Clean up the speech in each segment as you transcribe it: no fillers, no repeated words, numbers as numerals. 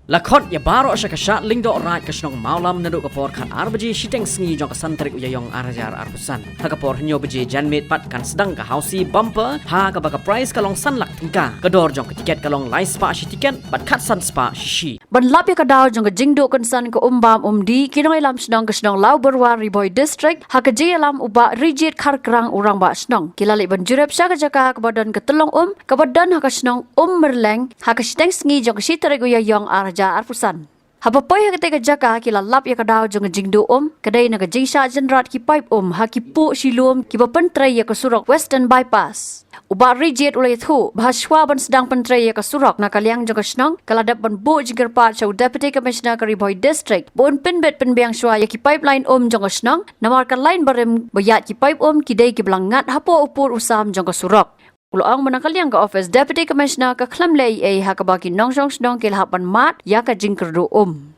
Lakot ya baro asya kasya lingdo right kasnong maulam naduk kapor kan arbaji shiteng sngi jong kasantrik uyayong arajar arpusan. Ha kapor nyo baji janmit pat kan sedang ka hausi bumper ha ka baka price kalong sanlak tingka. Kador jong tiket kalong lai spa shi tiket bat kat san spa shi. Ban lap ya kadaw jong ka jingdo kan san ka umbam umdi kinong ilam snong kasnong lau berwa riboy district ha ka jialam uba rigid kar kerang urang ba snong. Kilali ban jurep sya ka jaka ka badan ka telong kabadan ha kasnong merleng ha ka shiteng sngi jong ka shitarik uyayong arajar arpusan. Hapapoy ha ketika jaka kila lap ya kadaw jong jingdo kadai na jingsha jenrat ki pipe ha ki pu silum ki bapentray ya kasurok western bypass. Uba rigid ulay thu bahaswa ban sedang pentray ya kasurok na kaliang jong kasnong kaladap ban bu jinger pat sa deputy commissioner ka Riboy district buon pinbet penbiang shwa ya ki pipeline jong kasnong namarkan line barem bayat ki pipe kidai ki belangat hapo upur usam jong kasurok. Uloang menangkaliang ke office Deputy Commissioner ke Klamlei hakabaki nongsong snong kilhapan mat ya ka jingkerdu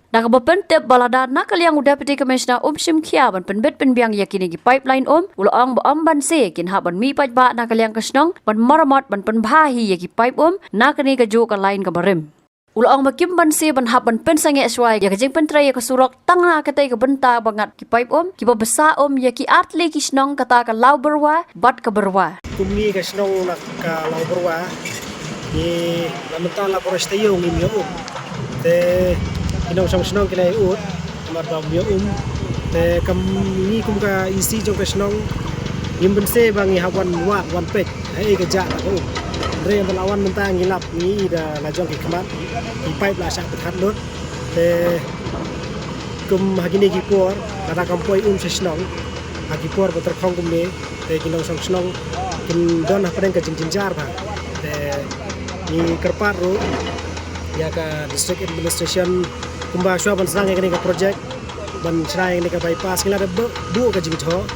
Nakabapentep balada nakaliang Deputy Commissioner sim kia ban penbet penbiang yakini ki pipeline uloang ba ban se kin haban mi pajba nakaliang ke snong ban maramat ban penbahi ya ki pipe nakani ka jo ka line ka barim. Ulang makim ban se ban hap ban pen sange aswai ya kajing pentray ya kasurok tanga katay ka benta bangat ki pipe ki babasa ya ki atli ki snong kata ka lau berwa bat ka berwa kumi ka snong nak ka lau berwa ni lamenta la porestayo ngim yo te inong snong kilay ut amar ba yo te kam ni kum ka isi jong ka snong ngim ban se bangi hawan wat wan pek ai ka ja ka Re melawan mentang ngilap ni ida lajong ki kemat ki pipe la sak bekat lut te kum hagini ki por kada kampoi sesnong hagi por beter khong kum ni te kinong song snong kin don ha padeng ka jinjar ba te ni kerpat ru ya ka district administration kumba shwa ban sang ngani ka project ban chrai ngani ka bypass ngila da bu ka jingtho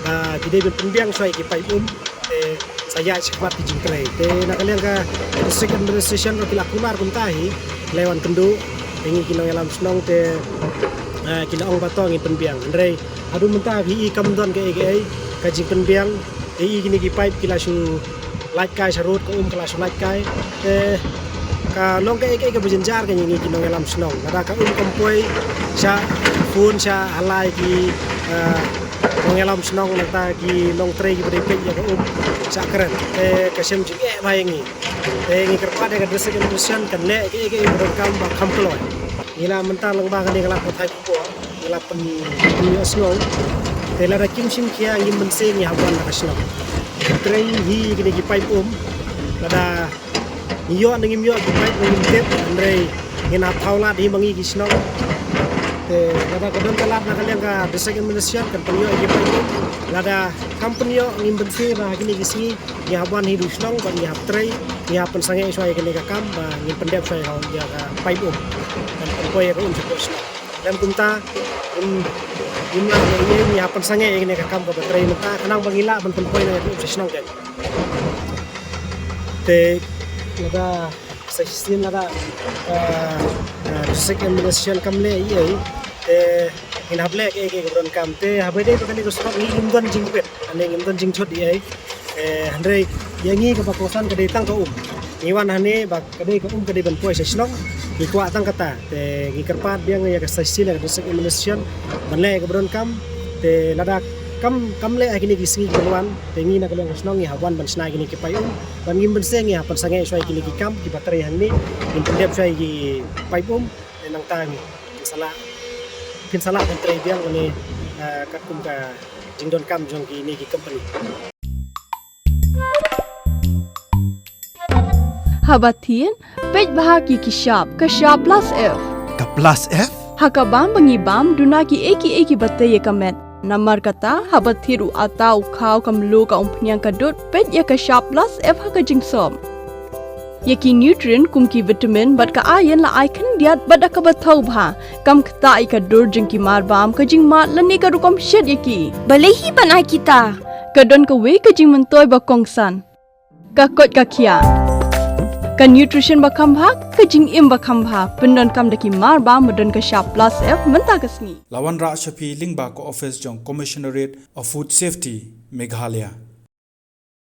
ba kidai ben pembiang shwai ki pipe te saya cepat di jingkrai te nakaliang ka district administration ro kila kumar kuntahi lewan kendu ingi kinong yalam snong te kila ong batong in penbiang andre adu mentah hi kamdon ke ka jing penbiang gini ki pipe kila su light kai sarut ko kala su light kai te ka long ke ka berjenjar ke ingi kinong yalam snong ada ka kompoi sya phun sya halai ki mengelam senong nata ki long tray ki beri ya ka sakren kasem jing bayangi ngi kerpat ka district administration kan le ke berkam ba kamploy ila mental lang ba kan ngala potai ko ila pen ni snong tela ra kim sim kia ngi mense ngi hawan ka snong tray hi ki pipe lada yo ngi myo ki pipe ngi tep andre ngina thaulat hi mangi ki snong lada kadon kalat na kaliang ka district administration kan penyo ipa lada company yo ngim bense ba kini gisi ya haban hidu snong ba ya tray ya pensange iswa ya kini ka kam ba ngim pendep saya ha ya ka pipe kan penpo ya ka support snong dan kunta imla ini ya pensange ya kini ka kam ka tray mata kanang bangila ban penpo na ya snong kan te lada sistem lada district administration kamle ye in hable ke gubron kam te habede to kani ko stop ni imdon jingpet ane imdon jingchot ye andre yangi ka pakosan ka detang ka iwan hane ba kade ka kade ban poise snong ki kwa tang kata te gi kerpat biang ya ka sila ka district administration banle gubron kam te lada kamle akini ki singi gulwan te ngi na ka lang snong ya hawan ban sna kini ki payum ban ngim ban seng ya pan sange swai kini ki kam ki bateri hanni in pendep swai ki payum nang tangi salah kan tray biang ni kat kum ka jingdon kam jong ki ni ki company Habatin pej bahagi ki shop ka shop plus f ka plus f hakabam bangibam dunaki eki batay kamet namar kata habathiru atau khau kamlu ka umpnyang kadut pej ya ka shop plus f haka jingsom Yaki nutrient kumki vitamin bat ka ayan la icon diat bat ka bathau bha kam khta ka dur jing ki mar bam ka jing mat lani ka rukom shed yaki balehi banai kita ka don ka we ka jing mentoy ba kongsan ka kot ka khia ka nutrition ba kham bha ka jing im ba kham bha pendon kam daki mar bam modon ka sharp plus f menta kasni lawan ra shapi lingba ko office jong commissionerate of food safety Meghalaya